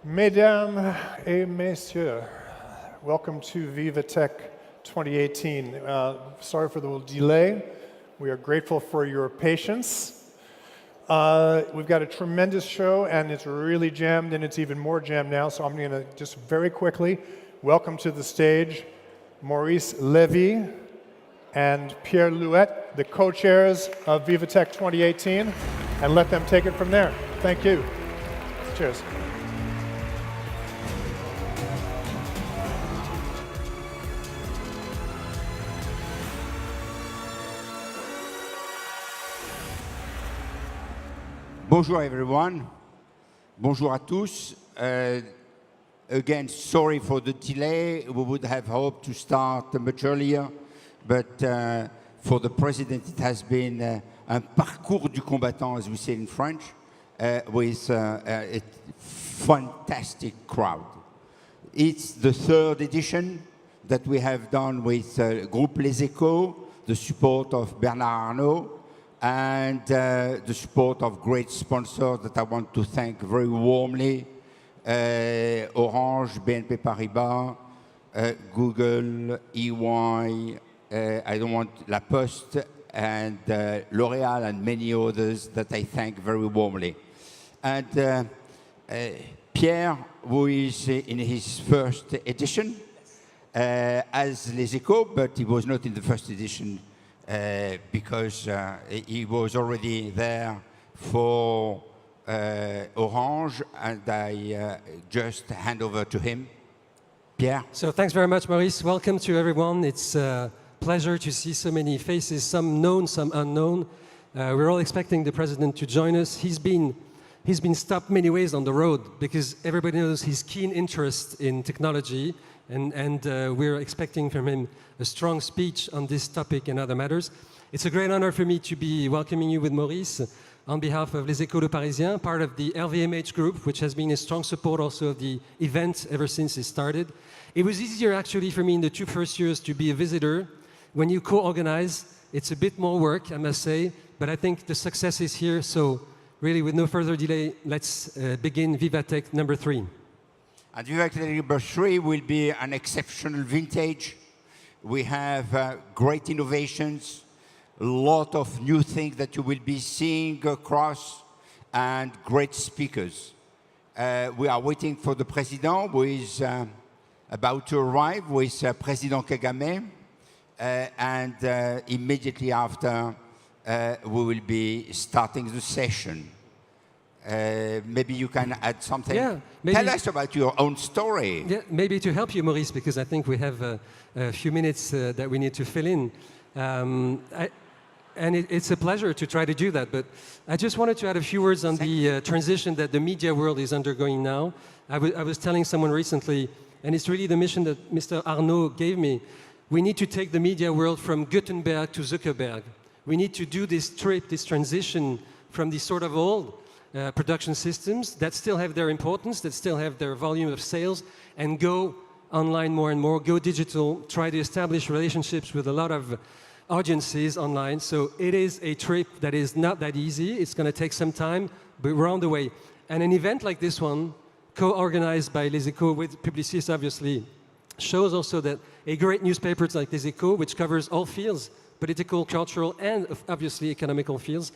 Mesdames et messieurs, welcome to Viva Tech 2018. Sorry for the little delay. We are grateful for your patience. We've got a tremendous show, and it's really jammed, and it's even more jammed now, so I'm going to just very quickly welcome to the stage Maurice, Lévy, and Pierre, Louette, the co-chairs of Viva Tech 2018, and let them take it from there. Thank you. Cheers. Bonjour everyone. Bonjour à tous. Again, sorry for the delay. We would have hoped to start much earlier, but for the president it has been un parcours du combattant, as we say in French, with a fantastic crowd. It's the third edition that we have done with Groupe Les Echos, the support of Bernard Arnault, and the support of great sponsors that I want to thank very warmly, Orange, BNP Paribas, Google, EY, I don't want La Poste, and L'Oréal, and many others that I thank very warmly. And Pierre, who is in his first edition, as Les Echos, but he was not in the first edition because he was already there for Orange, and I just hand over to him. Pierre. So thanks very much, Maurice. Welcome to everyone. It's a pleasure to see so many faces, some known, some unknown. We're all expecting the president to join us. He's been stopped many ways on the road because everybody knows his keen interest in technology, and we're expecting from him a strong speech on this topic and other matters. It's a great honor for me to be welcoming you with Maurice on behalf of Les Echos de Parisien, part of the LVMH group, which has been a strong support also of the event ever since it started. It was easier actually for me in the two first years to be a visitor. When you co-organize, it's a bit more work, I must say, but I think the success is here, so really with no further delay, let's begin VivaTech number 3. And VivaTech number 3 will be an exceptional vintage. We have great innovations, a lot of new things that you will be seeing across, and great speakers. We are waiting for the President, who is about to arrive with President Kagame, and immediately after, we will be starting the session. Maybe you can add something. Yeah, tell us about your own story. Yeah, maybe to help you, Maurice, because I think we have a few minutes that we need to fill in. And it's a pleasure to try to do that, but I just wanted to add a few words on the transition that the media world is undergoing now. I was telling someone recently, and it's really the mission that Mr. Arnault gave me. We need to take the media world from Gutenberg to Zuckerberg. We need to do this trip, this transition from these sort of old production systems that still have their importance, that still have their volume of sales, and go online more and more, go digital, try to establish relationships with a lot of audiences online. So it is a trip that is not that easy. It's going to take some time, but we're on the way. And an event like this one, co-organized by Les Echos with PUBLICIS, obviously, shows also that a great newspaper like Les Echos, which covers all fields, political, cultural, and obviously economical fields,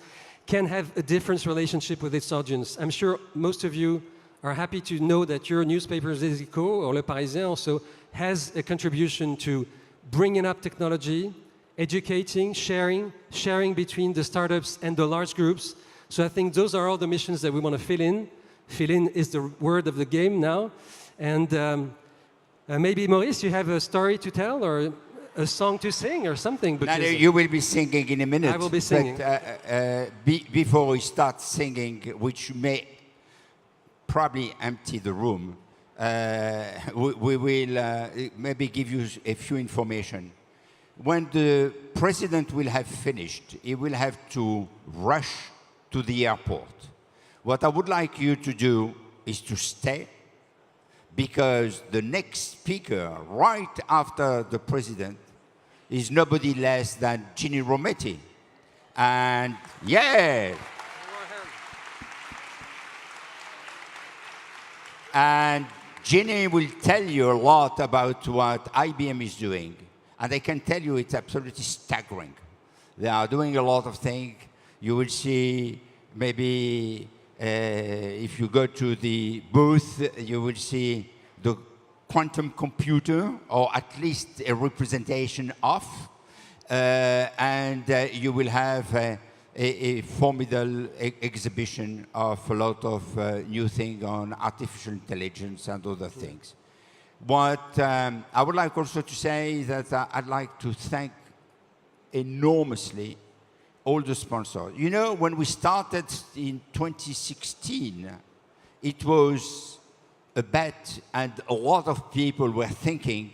can have a different relationship with its audience. I'm sure most of you are happy to know that your newspaper, Les Echos or Le Parisien, also has a contribution to bringing up technology, educating, sharing between the startups and the large groups. So I think those are all the missions that we want to fill in. Fill in is the word of the game now. And maybe, Maurice, you have a story to tell or a song to sing or something. No, you will be singing in a minute. I will be singing. But before we start singing, which may probably empty the room, we will maybe give you a few information. When the president will have finished, he will have to rush to the airport. What I would like you to do is to stay, because the next speaker, right after the president, is nobody less than Ginny Rometty. And yeah. And Ginny will tell you a lot about what IBM is doing. And I can tell you it's absolutely staggering. They are doing a lot of things. You will see maybe if you go to the booth, you will see the quantum computer, or at least a representation of, and you will have a formidable exhibition of a lot of new things on artificial intelligence and other things. What I would like also to say that I'd like to thank enormously all the sponsors. You know, when we started in 2016, it was a bet, and a lot of people were thinking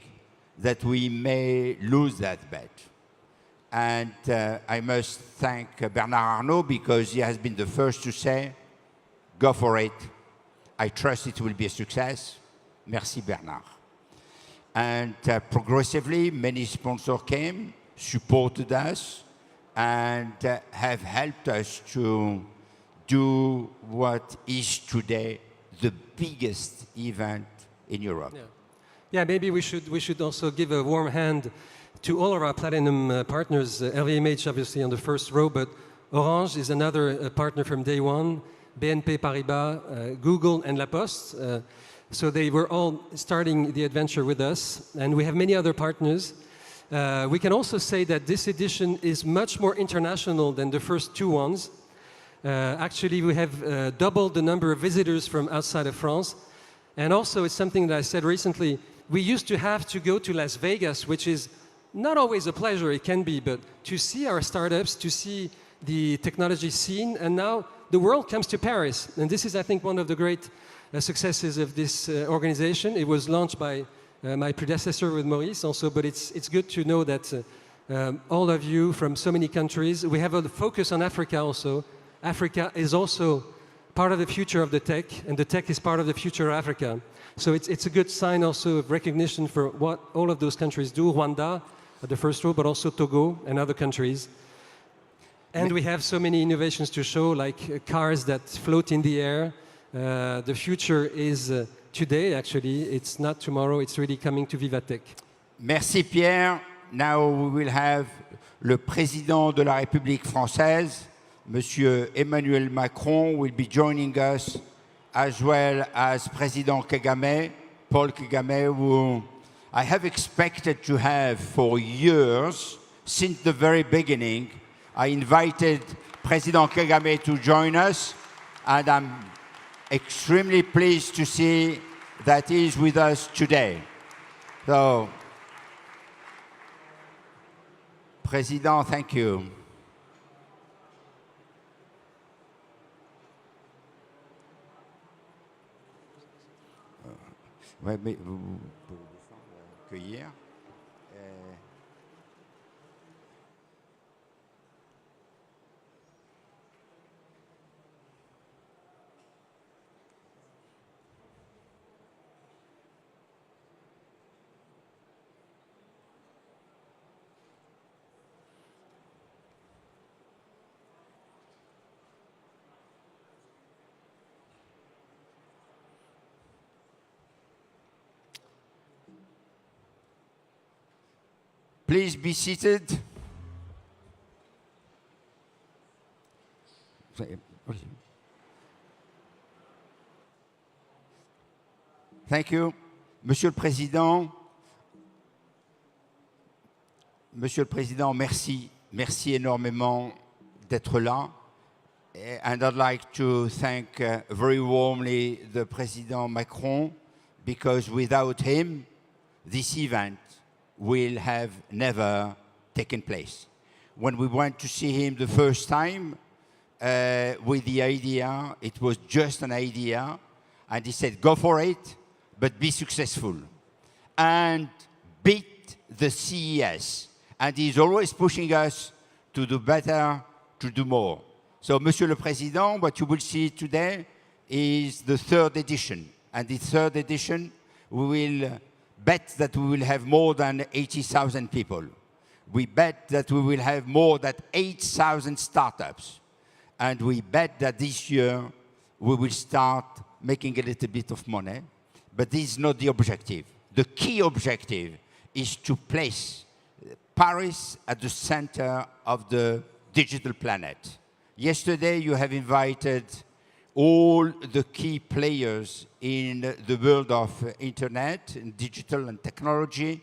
that we may lose that bet. And I must thank Bernard Arnault, because he has been the first to say, go for it. I trust it will be a success. Merci, Bernard. And progressively, many sponsors came, supported us, and have helped us to do what is today the biggest event in Europe. Yeah, maybe we should also give a warm hand to all of our platinum partners. LVMH obviously on the first row, but Orange is another partner from day one, BNP Paribas, Google, and La Poste. So they were all starting the adventure with us, and we have many other partners. We can also say that this edition is much more international than the first two ones. Actually, we have doubled the number of visitors from outside of France. And also, it's something that I said recently, we used to have to go to Las Vegas, which is not always a pleasure, it can be, but to see our startups, to see the technology scene, and now the world comes to Paris. And this is, I think, one of the great successes of this organization. It was launched by my predecessor with Maurice also, but it's good to know that all of you from so many countries, we have a focus on Africa also. Africa is also part of the future of the tech, and the tech is part of the future of Africa. So it's a good sign also of recognition for what all of those countries do. Rwanda at the first row, but also Togo and other countries. And we have so many innovations to show, like cars that float in the air. The future is today, actually. It's not tomorrow. It's really coming to Viva Tech. Merci, Pierre. Now we will have le président de la République française, Monsieur Emmanuel Macron, will be joining us, as well as President Kagame, Paul Kagame, who I have expected to have for years, since the very beginning. I invited President Kagame to join us, and I'm extremely pleased to see that he is with us today. So, President, thank you. Ouais, mais pour vous accueillir. Please be seated. Thank you. Monsieur le Président, merci. Merci énormément d'être là. And I'd like to thank very warmly the President Macron, because without him, this event will have never taken place. When we went to see him the first time with the idea, it was just an idea, and he said, go for it, but be successful. And beat the CES. And he's always pushing us to do better, to do more. So, Monsieur le Président, what you will see today is the third edition. And the third edition, we will bet that we will have more than 80,000 people. We bet that we will have more than 8,000 startups. And we bet that this year we will start making a little bit of money, but this is not the objective. The key objective is to place Paris at the center of the digital planet. Yesterday, you have invited all the key players in the world of internet, and digital and technology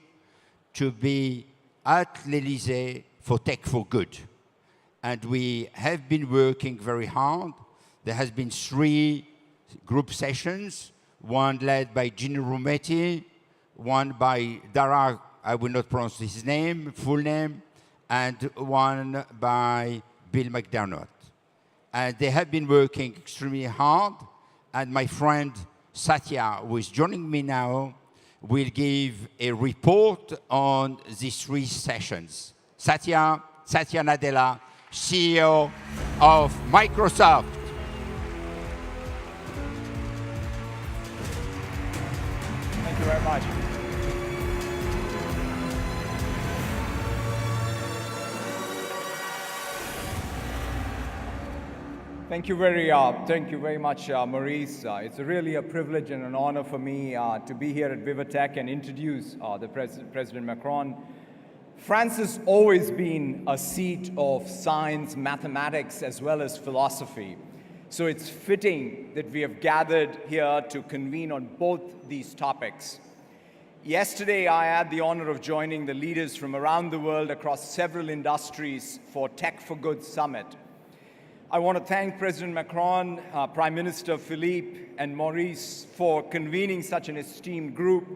to be at l'Élysée for Tech for Good. And we have been working very hard. There has been 3 group sessions, one led by Gino Rumetti, one by Dara, I will not pronounce his name, full name, and one by Bill McDermott. And they have been working extremely hard, and my friend Satya, who is joining me now, will give a report on these 3 sessions. Satya Nadella, CEO of Microsoft. Thank you very much. Thank you very much, Maurice. It's really a privilege and an honor for me to be here at Viva Tech and introduce President Macron. France has always been a seat of science, mathematics, as well as philosophy. So it's fitting that we have gathered here to convene on both these topics. Yesterday, I had the honor of joining the leaders from around the world across several industries for Tech for Good Summit. I want to thank President Macron, Prime Minister Philippe, and Maurice for convening such an esteemed group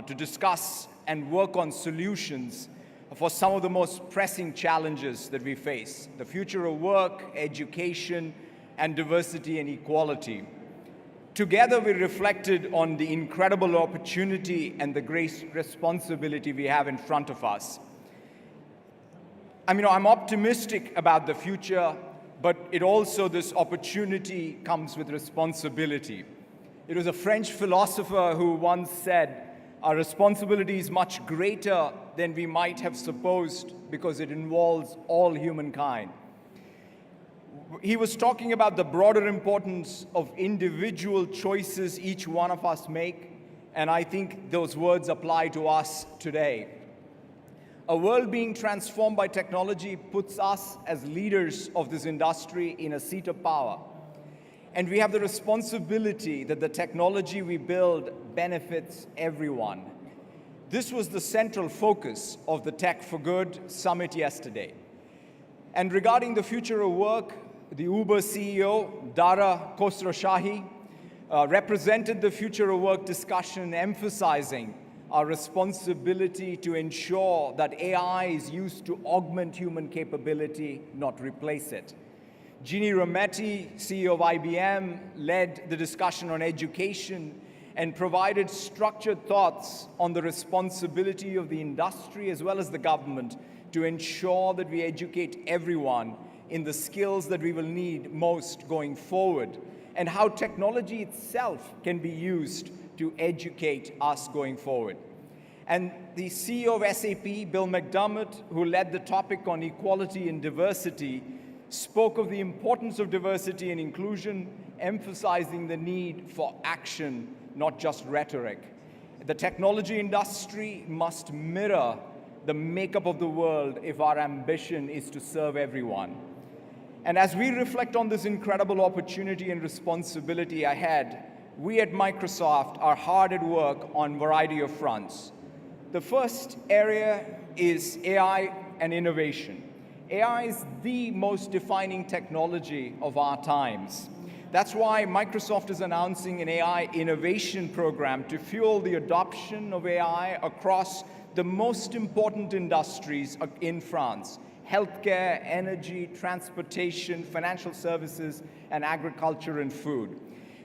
to discuss and work on solutions for some of the most pressing challenges that we face: the future of work, education, and diversity and equality. Together, we reflected on the incredible opportunity and the great responsibility we have in front of us. I'm optimistic about the future, but this opportunity comes with responsibility. It was a French philosopher who once said, our responsibility is much greater than we might have supposed because it involves all humankind. He was talking about the broader importance of individual choices each one of us make, and I think those words apply to us today. A world being transformed by technology puts us as leaders of this industry in a seat of power. And we have the responsibility that the technology we build benefits everyone. This was the central focus of the Tech for Good Summit yesterday. And regarding the future of work, the Uber CEO, Dara Khosrowshahi, represented the future of work discussion, emphasizing our responsibility to ensure that AI is used to augment human capability, not replace it. Gino Rumetti, CEO of IBM, led the discussion on education and provided structured thoughts on the responsibility of the industry as well as the government to ensure that we educate everyone in the skills that we will need most going forward, and how technology itself can be used to educate us going forward. And the CEO of SAP, Bill McDermott, who led the topic on equality and diversity, spoke of the importance of diversity and inclusion, emphasizing the need for action, not just rhetoric. The technology industry must mirror the makeup of the world if our ambition is to serve everyone. And as we reflect on this incredible opportunity and responsibility ahead, we at Microsoft are hard at work on a variety of fronts. The first area is AI and innovation. AI is the most defining technology of our times. That's why Microsoft is announcing an AI innovation program to fuel the adoption of AI across the most important industries in France: healthcare, energy, transportation, financial services, and agriculture and food.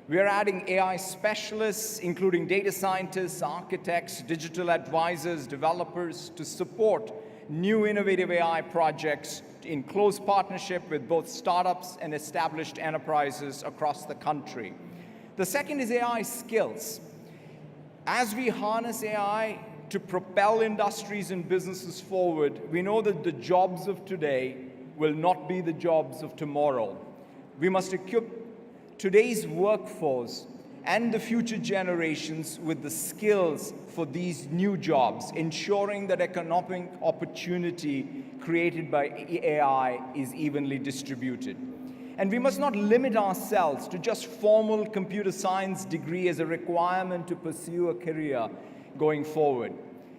We are adding AI specialists, including data scientists, architects, digital advisors, developers, to support new innovative AI projects in close partnership with both startups and established enterprises across the country. The second is AI skills. As we harness AI to propel industries and businesses forward, we know that the jobs of today will not be the jobs of tomorrow. We must equip today's workforce and the future generations with the skills for these new jobs, ensuring that economic opportunity created by AI is evenly distributed. And we must not limit ourselves to just formal computer science degree as a requirement to pursue a career going forward.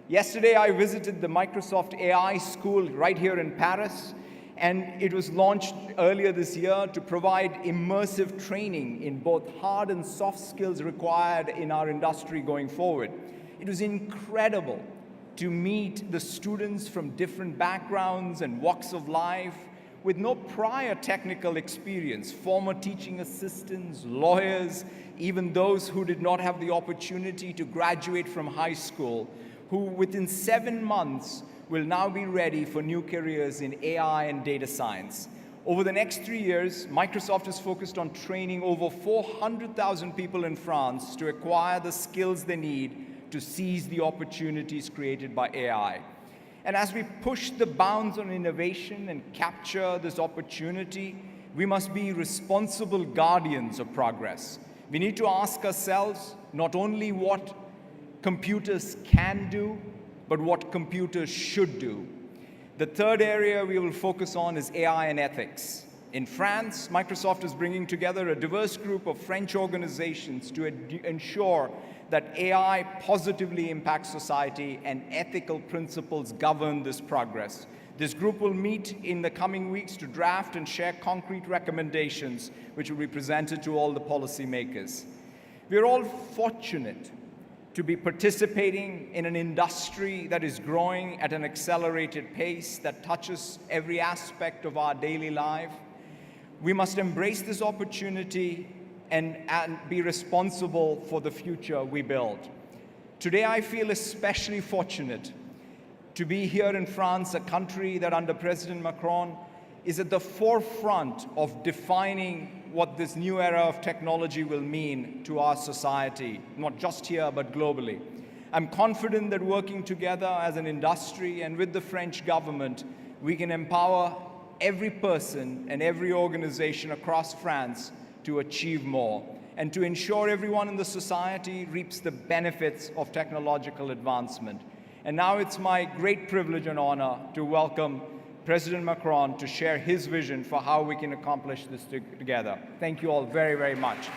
Yesterday, I visited the Microsoft AI School right here in Paris, and it was launched earlier this year to provide immersive training in both hard and soft skills required in our industry going forward. It was incredible to meet the students from different backgrounds and walks of life with no prior technical experience, former teaching assistants, lawyers, even those who did not have the opportunity to graduate from high school, who within 7 months will now be ready for new careers in AI and data science. Over the next 3 years, Microsoft is focused on training over 400,000 people in France to acquire the skills they need to seize the opportunities created by AI. And as we push the bounds on innovation and capture this opportunity, we must be responsible guardians of progress. We need to ask ourselves not only what computers can do, but what computers should do. The third area we will focus on is AI and ethics. In France, Microsoft is bringing together a diverse group of French organizations to ensure that AI positively impacts society and ethical principles govern this progress. This group will meet in the coming weeks to draft and share concrete recommendations which will be presented to all the policymakers. We are all fortunate to be participating in an industry that is growing at an accelerated pace that touches every aspect of our daily life. We must embrace this opportunity and be responsible for the future we build. Today, I feel especially fortunate to be here in France, a country that under President Macron is at the forefront of defining what this new era of technology will mean to our society, not just here, but globally. I'm confident that working together as an industry and with the French government, we can empower every person and every organization across France to achieve more and to ensure everyone in the society reaps the benefits of technological advancement. And now it's my great privilege and honor to welcome President Macron to share his vision for how we can accomplish this together. Thank you all very, very much.